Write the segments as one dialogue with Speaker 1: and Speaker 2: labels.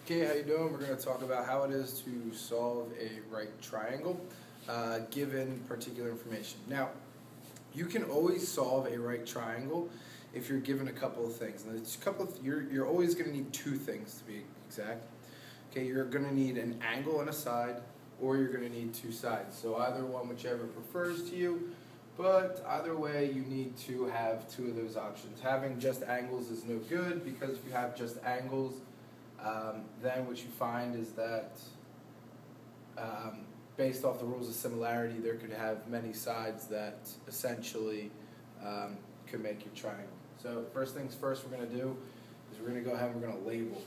Speaker 1: Okay, how you doing? We're going to talk about how it is to solve a right triangle given particular information. Now, you can always solve a right triangle if you're given a couple of things. And you're always going to need two things to be exact. Okay, you're going to need an angle and a side, or you're going to need two sides. So either one, whichever prefers to you, but either way, you need to have two of those options. Having just angles is no good, because if you have just angles, then what you find is that based off the rules of similarity, there could have many sides that essentially could make your triangle. So first things first we're going to do is we're going to go ahead and we're going to label.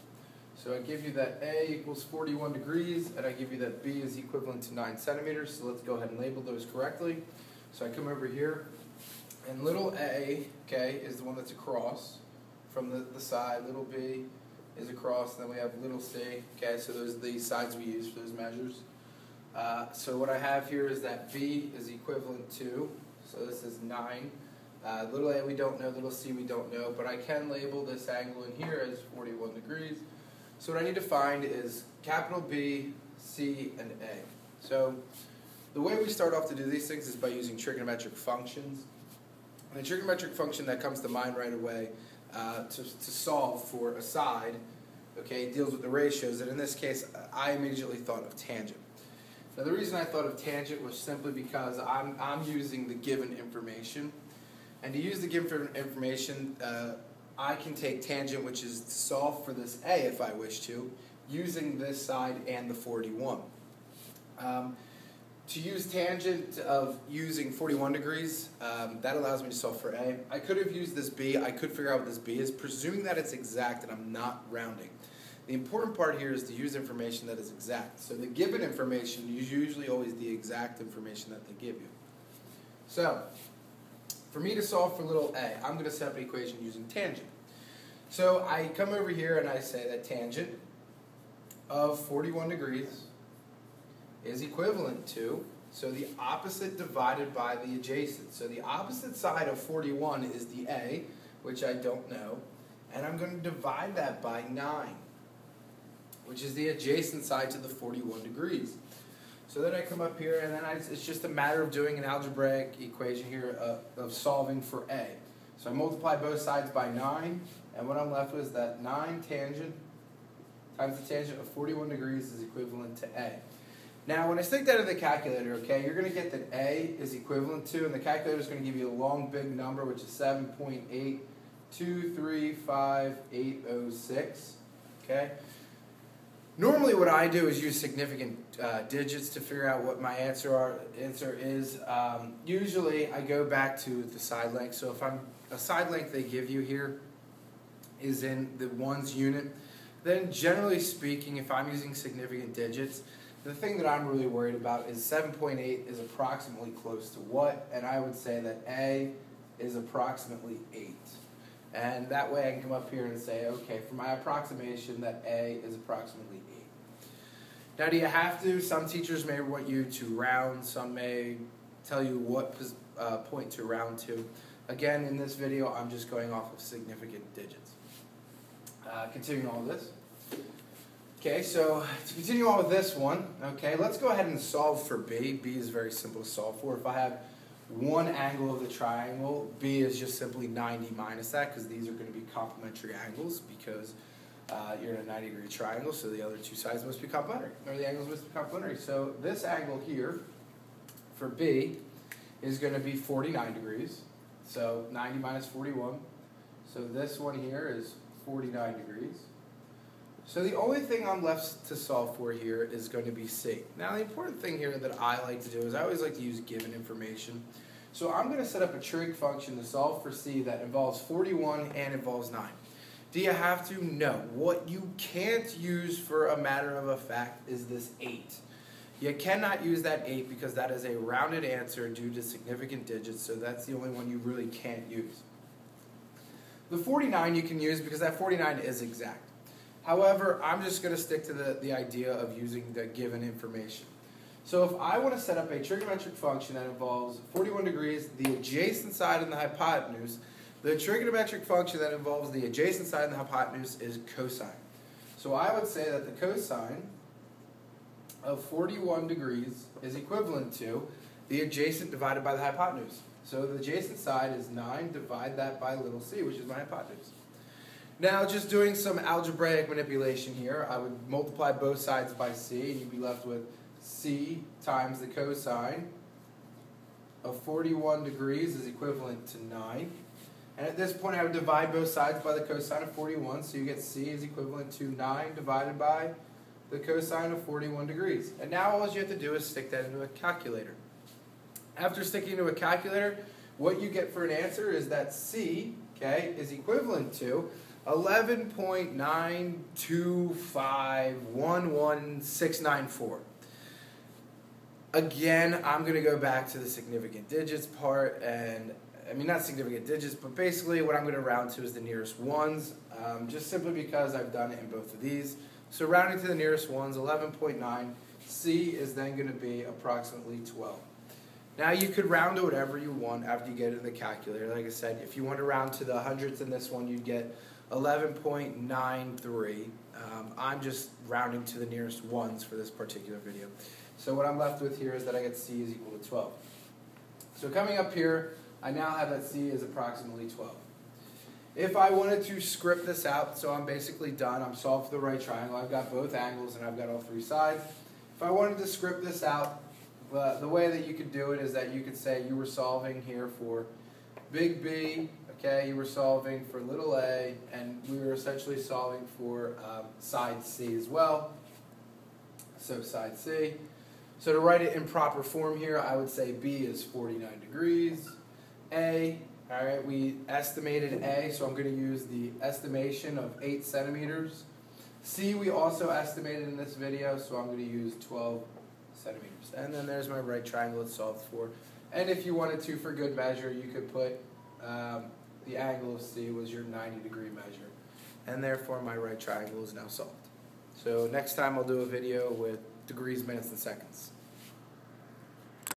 Speaker 1: So I give you that A equals 41 degrees, and I give you that B is equivalent to 9 centimeters. So let's go ahead and label those correctly. So I come over here, and little a, okay, is the one that's across from the side. Little b is across, and then we have little c, okay, so those are the sides we use for those measures. So what I have here is that b is equivalent to, so this is 9. Little a we don't know, little c we don't know, but I can label this angle in here as 41 degrees. So what I need to find is capital B, C, and A. So the way we start off to do these things is by using trigonometric functions. And the trigonometric function that comes to mind right away to solve for a side, okay, deals with the ratios, and in this case I immediately thought of tangent. Now the reason I thought of tangent was simply because I'm using the given information, and to use the given information I can take tangent, which is to solve for this A if I wish to, using this side and the 41. To use tangent of using 41 degrees, that allows me to solve for A. I could have used this B. I could figure out what this B is, presuming that it's exact and I'm not rounding. The important part here is to use information that is exact. So the given information is usually always the exact information that they give you. So for me to solve for little a, I'm going to set up an equation using tangent. So I come over here and I say that tangent of 41 degrees is equivalent to, so the opposite divided by the adjacent. So the opposite side of 41 is the A, which I don't know, and I'm going to divide that by 9, which is the adjacent side to the 41 degrees. So then I come up here, and then it's just a matter of doing an algebraic equation here of solving for A. So I multiply both sides by 9, and what I'm left with is that 9 tangent times the tangent of 41 degrees is equivalent to A. Now, when I stick that in the calculator, okay, you're going to get that A is equivalent to, and the calculator is going to give you a long, big number, which is 7.8235,806, okay? Normally what I do is use significant digits to figure out what my answer is. Usually I go back to the side length. So if a side length they give you here is in the ones unit, then generally speaking, if I'm using significant digits, the thing that I'm really worried about is 7.8 is approximately close to what, and I would say that A is approximately 8. And that way I can come up here and say, okay, for my approximation, that A is approximately 8. Now, do you have to? Some teachers may want you to round. Some may tell you what point to round to. Again, in this video, I'm just going off of significant digits. Continuing on with this. Okay, so to continue on with this one, okay, let's go ahead and solve for B. B is very simple to solve for. If I have one angle of the triangle, B is just simply 90 minus that, because these are going to be complementary angles, because you're in a 90-degree triangle, so the other two sides must be complementary, or the angles must be complementary. So this angle here for B is going to be 49 degrees, so 90 minus 41. So this one here is 49 degrees. So the only thing I'm left to solve for here is going to be C. Now the important thing here that I like to do is I always like to use given information. So I'm going to set up a trig function to solve for C that involves 41 and involves 9. Do you have to? No. What you can't use for a matter of a fact is this 8. You cannot use that 8 because that is a rounded answer due to significant digits, so that's the only one you really can't use. The 49 you can use because that 49 is exact. However, I'm just going to stick to the idea of using the given information. So if I want to set up a trigonometric function that involves 41 degrees, the adjacent side and the hypotenuse, the trigonometric function that involves the adjacent side and the hypotenuse is cosine. So So I would say that the cosine of 41 degrees is equivalent to the adjacent divided by the hypotenuse. So the adjacent side is 9, divide that by little c, which is my hypotenuse. Now, just doing some algebraic manipulation here, I would multiply both sides by c, and you'd be left with c times the cosine of 41 degrees is equivalent to 9. And at this point, I would divide both sides by the cosine of 41, so you get c is equivalent to 9 divided by the cosine of 41 degrees. And now all you have to do is stick that into a calculator. After sticking into a calculator, what you get for an answer is that c, okay, is equivalent to 11.925111694. Again, I'm going to go back to the significant digits part, and I mean not significant digits, but basically what I'm going to round to is the nearest ones, just simply because I've done it in both of these. So rounding to the nearest ones, 11.9, c is then going to be approximately 12. Now you could round to whatever you want after you get it in the calculator. Like I said, if you want to round to the hundredths in this one, you'd get 11.93. I'm just rounding to the nearest ones for this particular video. So what I'm left with here is that I get c is equal to 12. So coming up here, I now have that c is approximately 12. If I wanted to script this out, so I'm basically done, I'm solved for the right triangle, I've got both angles and I've got all three sides. If I wanted to script this out, the way that you could do it is that you could say you were solving here for big B, okay, you were solving for little a, and we were essentially solving for side C as well. So side C. So to write it in proper form here, I would say B is 49 degrees. A, all right, we estimated A, so I'm going to use the estimation of 8 centimeters. C we also estimated in this video, so I'm going to use 12 centimeters. And then there's my right triangle it's solved for. And if you wanted to, for good measure, you could put the angle of C was your 90-degree measure. And therefore, my right triangle is now solved. So next time I'll do a video with degrees, minutes, and seconds.